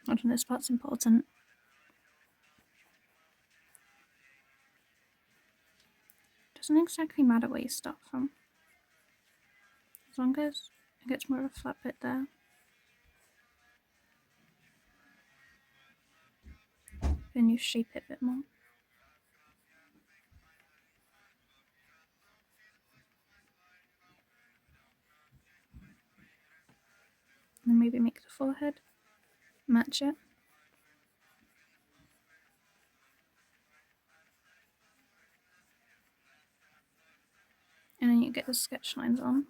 I don't know, this part's important. Doesn't exactly matter where you start from, as long as it gets more of a flat bit there. Then you shape it a bit more. And then maybe make the forehead match it. And then you get the sketch lines on.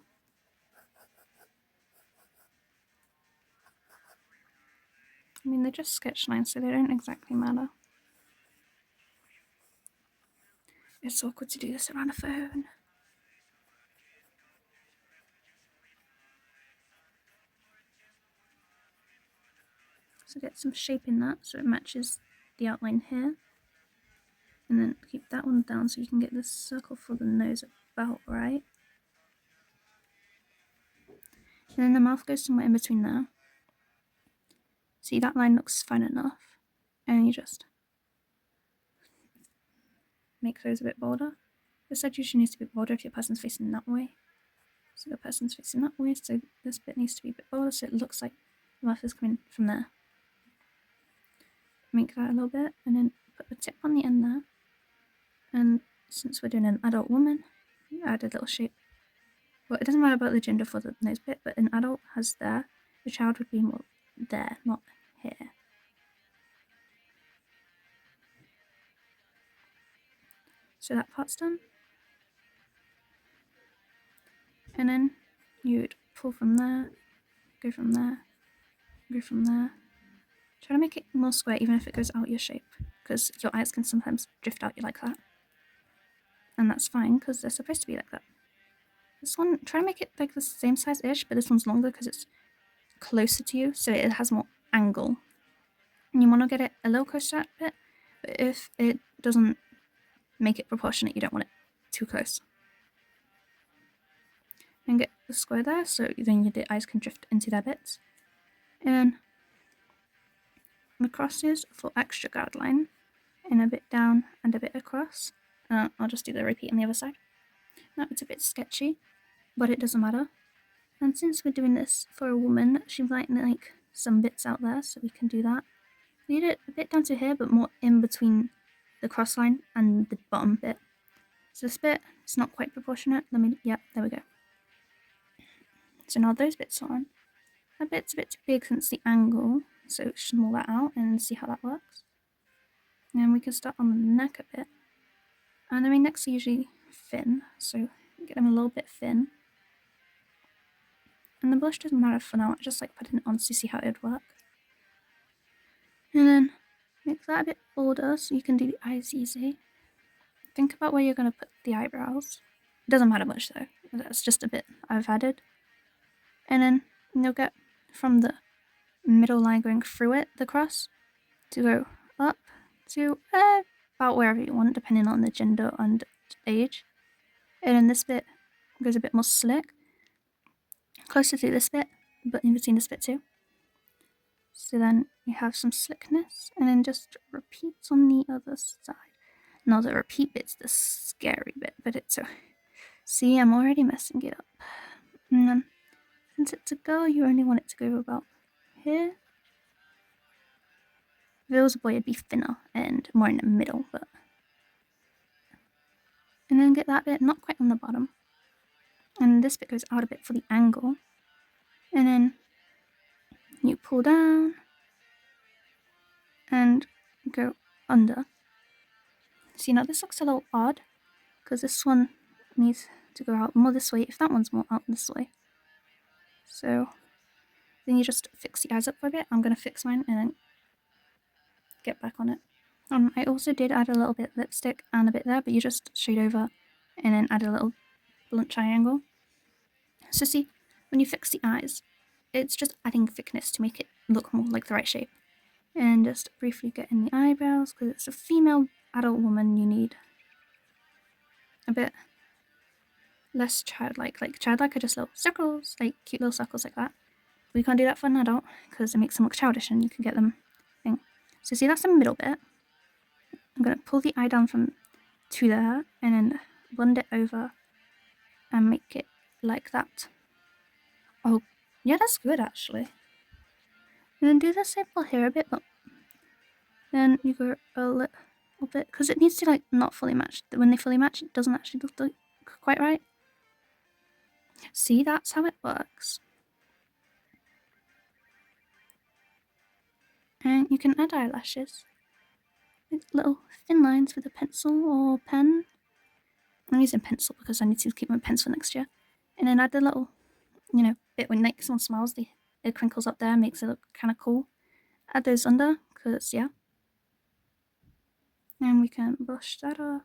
I mean, they're just sketch lines, so they don't exactly matter. It's awkward to do this around a phone. So get some shape in that so it matches the outline here. And then keep that one down so you can get this circle for the nose about right. And then the mouth goes somewhere in between there. See, that line looks fine enough. And you just make those a bit bolder. This side usually needs to be bolder if your person's facing that way. So the person's facing that way, so this bit needs to be a bit bolder so it looks like the mouth is coming from there. Make that a little bit, and then put the tip on the end there. And since we're doing an adult woman, you add a little shape. Well, it doesn't matter about the gender for the nose bit, but an adult has there. A child would be more there, not here. So that part's done. And then you'd pull from there, go from there, go from there. Try to make it more square even if it goes out your shape, because your eyes can sometimes drift out you like that. And that's fine, because they're supposed to be like that. This one, try to make it like the same size-ish, but this one's longer because it's closer to you, so it has more angle. And you want to get it a little closer to that bit, but if it doesn't make it proportionate, you don't want it too close. And get the square there, so then the eyes can drift into their bits. And the crosses for extra guideline, and a bit down and a bit across. I'll just do the repeat on the other side. Now it's a bit sketchy, but it doesn't matter. And since we're doing this for a woman, she might like some bits out there, so we can do that. Lead it a bit down to here, but more in between the cross line and the bottom bit. So this bit is not quite proportionate. Yep, there we go. So now those bits are on. That bit's a bit too big since the angle, so small that out and see how that works. And we can start on the neck a bit. And I mean, necks are usually thin, so get them a little bit thin. And the blush doesn't matter for now, I just like putting it on to see how it would work. And then make that a bit bolder so you can do the eyes easy. Think about where you're going to put the eyebrows. It doesn't matter much though, that's just a bit I've added. And then you'll get from the middle line going through it, the cross, to go up to about wherever you want, depending on the gender and age. And then this bit goes a bit more slick, closer to this bit, but in between this bit too. So then you have some slickness, and then just repeats on the other side. Now the repeat bit's the scary bit, but it's a... See, I'm already messing it up. And then, since it's a girl, you only want it to go about here. If it was a boy, it'd be thinner and more in the middle, but... And then get that bit not quite on the bottom. And this bit goes out a bit for the angle. And then you pull down and go under. See, now this looks a little odd because this one needs to go out more this way if that one's more out this way. So then you just fix the eyes up for a bit. I'm going to fix mine and then get back on it. I also did add a little bit of lipstick and a bit there, but you just shade over and then add a little blunt triangle. So see, when you fix the eyes, it's just adding thickness to make it look more like the right shape. And just briefly get in the eyebrows, because it's a female adult woman, you need a bit less childlike. Like childlike are just little circles, like cute little circles like that. We can't do that for an adult because it makes them look childish and you can get them So see, that's the middle bit. I'm going to pull the eye down from to there and then blend it over and make it like that. Oh, yeah, that's good actually. And then do the same for here a bit, but then you go a little bit, because it needs to like not fully match. When they fully match, it doesn't actually look quite right. See, that's how it works. And you can add eyelashes. Like little thin lines with a pencil or pen. I'm using pencil because I need to keep my pencil next year. And then add the little, bit when like someone smiles, it crinkles up there, makes it look kind of cool. Add those under, because yeah. And we can brush that up,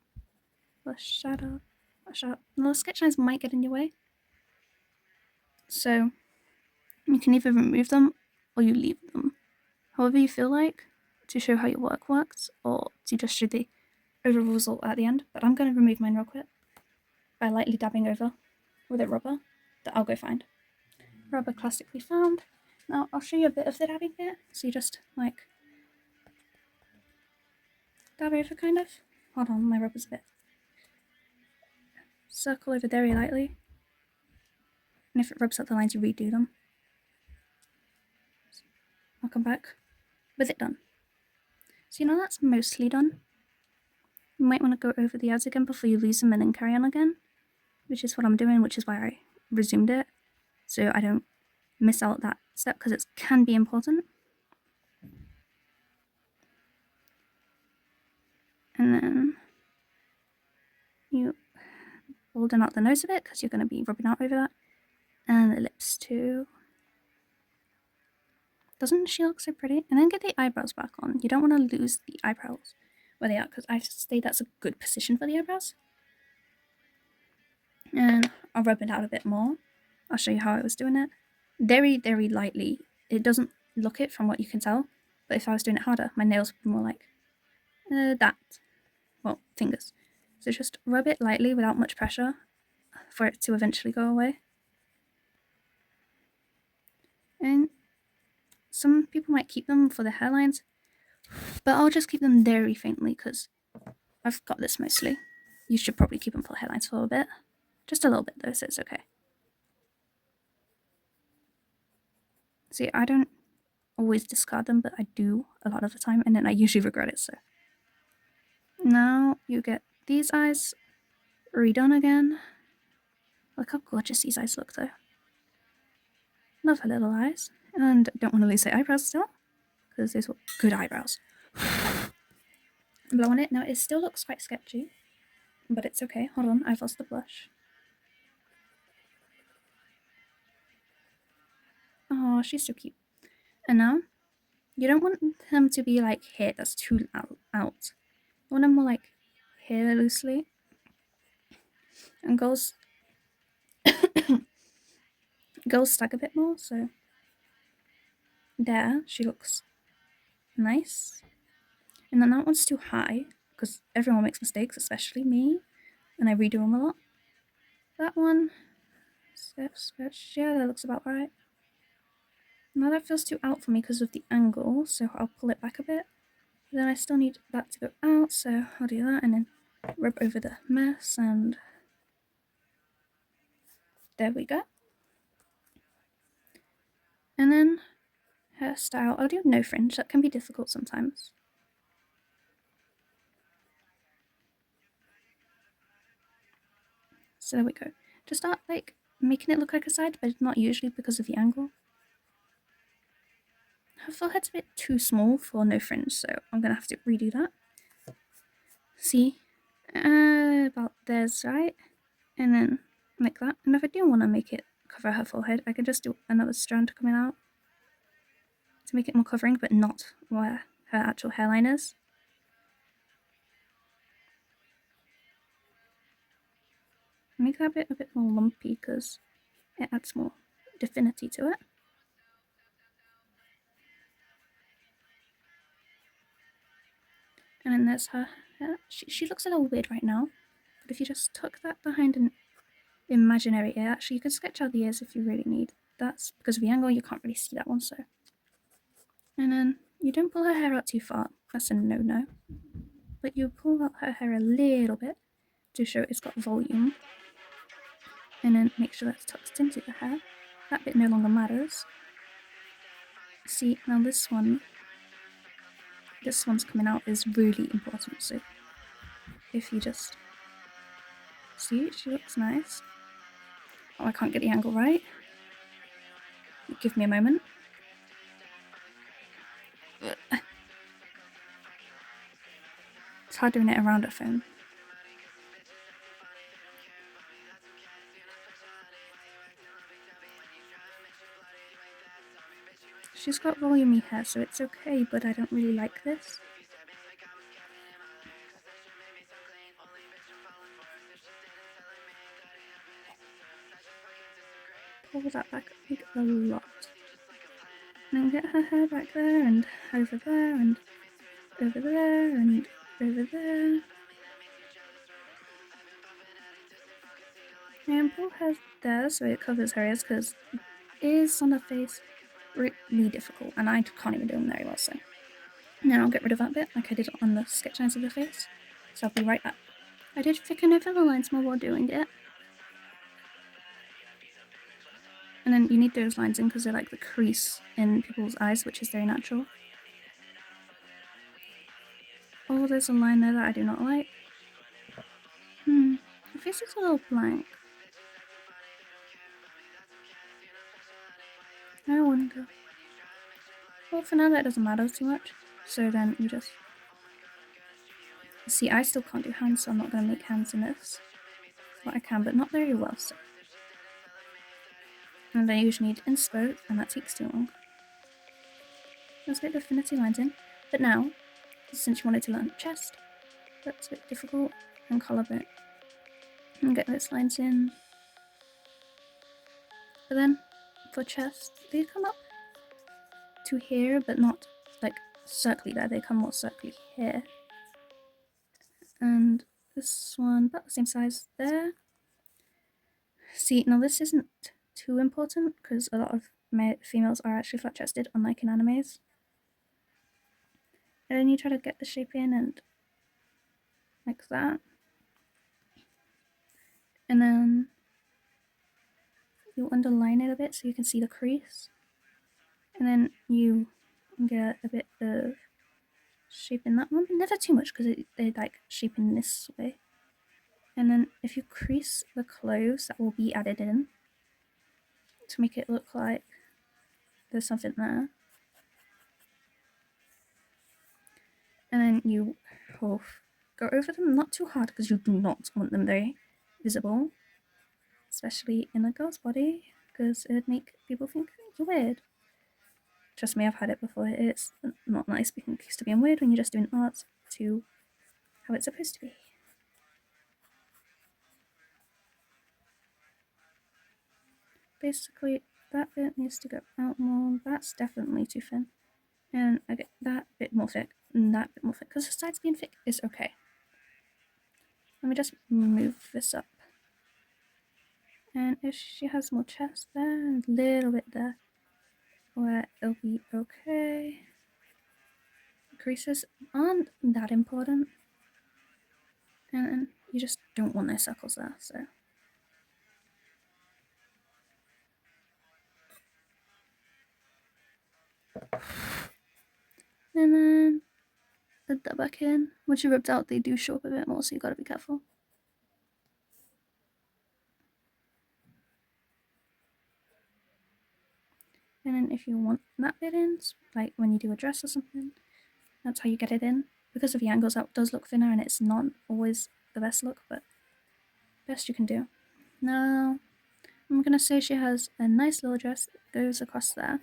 brush that up, brush that up. The sketch lines might get in your way. So you can either remove them or you leave them. However you feel like, to show how your work works, or to just show the overall result at the end. But I'm going to remove mine real quick by lightly dabbing over with a rubber that I'll go find. Rubber classically found. Now I'll show you a bit of the dabbing bit. So you just like dab over kind of. Hold on, my rubber's a bit. Circle over very lightly. And if it rubs up the lines, you redo them. I'll come back with it done. So that's mostly done. You might want to go over the ads again before you lose them and then carry on again, which is what I'm doing, which is why I resumed it, so I don't miss out that step, because it can be important. And then you bolden out the nose a bit, because you're going to be rubbing out over that, and the lips too. Doesn't she look so pretty? And then get the eyebrows back on. You don't want to lose the eyebrows where they are, because I say that's a good position for the eyebrows. And I'll rub it out a bit more. I'll show you how I was doing it. Very, very lightly. It doesn't look it from what you can tell, but if I was doing it harder, my nails would be more like that. Well, fingers. So just rub it lightly without much pressure for it to eventually go away. And some people might keep them for the hairlines, but I'll just keep them very faintly because I've got this mostly. You should probably keep them for the hairlines for a bit. Just a little bit though, so it's okay. See, I don't always discard them, but I do a lot of the time, and then I usually regret it, so. Now you get these eyes redone again. Look how gorgeous these eyes look though. Love her little eyes. And don't want to lose the eyebrows still, because these were good eyebrows. Blow on it. Now it still looks quite sketchy, but it's okay. Hold on, I've lost the blush. Oh, she's so cute. And now, you don't want them to be like hair that's too out. You want them more like hair loosely. And girls stag a bit more, so there, she looks nice. And then that one's too high, because everyone makes mistakes, especially me, and I redo them a lot. That one, sketch, yeah, that looks about right. Now that feels too out for me because of the angle, so I'll pull it back a bit. But then I still need that to go out, so I'll do that and then rub over the mess, and there we go. And then hairstyle, I'll do no fringe, that can be difficult sometimes. So there we go. Just start like making it look like a side, but not usually because of the angle. Her forehead's a bit too small for no fringe, so I'm gonna have to redo that. See, about there's right, and then like that. And if I do want to make it cover her forehead, I can just do another strand coming out to make it more covering, but not where her actual hairline is. Make that bit a bit more lumpy because it adds more definity to it. And then there's her hair. She looks a little weird right now, but if you just tuck that behind an imaginary ear, actually you can sketch out the ears if you really need. That's because of the angle, you can't really see that one, so. And then you don't pull her hair out too far, that's a no-no. But you pull out her hair a little bit to show it's got volume. And then make sure that's tucked into the hair. That bit no longer matters. See, now this one's coming out is really important. So if you just see, she looks nice. Oh, I can't get the angle right. Give me a moment. It's hard doing it around a phone. She's got volumey hair, so it's okay, but I don't really like this. Pull that back a lot. And then get her hair back there, and over there, and over there, and over there. And pull her there so it covers her ears, because ears on her face really difficult, and I can't even do them very well, so. Now I'll get rid of that bit, like I did on the sketch lines of the face. So I'll be right back. I did thicken over the lines more while doing it. And then you need those lines in because they're like the crease in people's eyes, which is very natural. Oh, there's a line there that I do not like. The face is a little blank. I wonder. Well, for now that doesn't matter too much. So then you just... See, I still can't do hands, so I'm not going to make hands in this. Well, I can, but not very well, so... And I usually need inspo, and that takes too long. Let's get the affinity lines in. But now, since you wanted to learn chest, that's a bit difficult, and collarbone. And get those lines in. But then, for chest, they come up to here, but not like circly there, they come more circly here. And this one, about the same size there. See, now this isn't too important because a lot of females are actually flat chested, unlike in animes. And then you try to get the shape in and like that. And then you underline it a bit so you can see the crease. And then you get a bit of shape in that one, but never too much because they like shape in this way. And then if you crease the clothes that will be added in to make it look like there's something there. And then you go over them, not too hard because you do not want them very visible, especially in a girl's body, because it would make people think you're weird. Trust me, I've had it before. It's not nice being accused of being weird when you're just doing art to how it's supposed to be. Basically, that bit needs to go out more. That's definitely too thin. And I get that bit more thick and that bit more thick because the sides being thick is okay. Let me just move this up. And if she has more chest there, a little bit there, where it'll be okay. Creases aren't that important. And you just don't want those circles there, so. And then add that back in. Once you ripped out, they do show up a bit more, so you gotta be careful. And then if you want that bit in, like when you do a dress or something, that's how you get it in. Because of the angles, that does look thinner and it's not always the best look, but best you can do. Now, I'm gonna say she has a nice little dress that goes across there.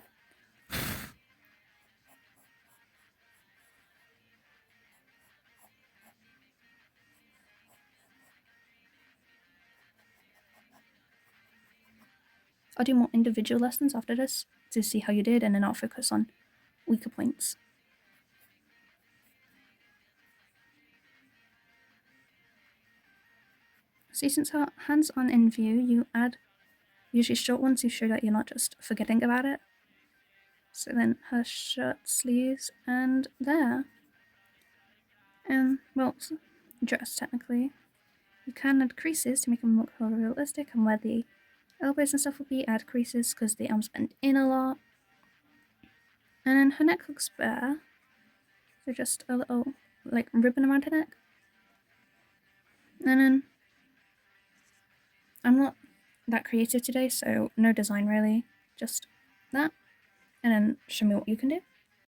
I'll do more individual lessons after this to see how you did, and then I'll focus on weaker points. See, since her hands aren't in view, you add usually short ones to show that you're not just forgetting about it. So then her shirt sleeves and there. And, well, dress technically. You can add creases to make them look more realistic, and where the elbows and stuff will be, add creases because the arms bend in a lot. And then her neck looks bare, so just a little like ribbon around her neck. And then I'm not that creative today, so no design really, just that. And then show me what you can do.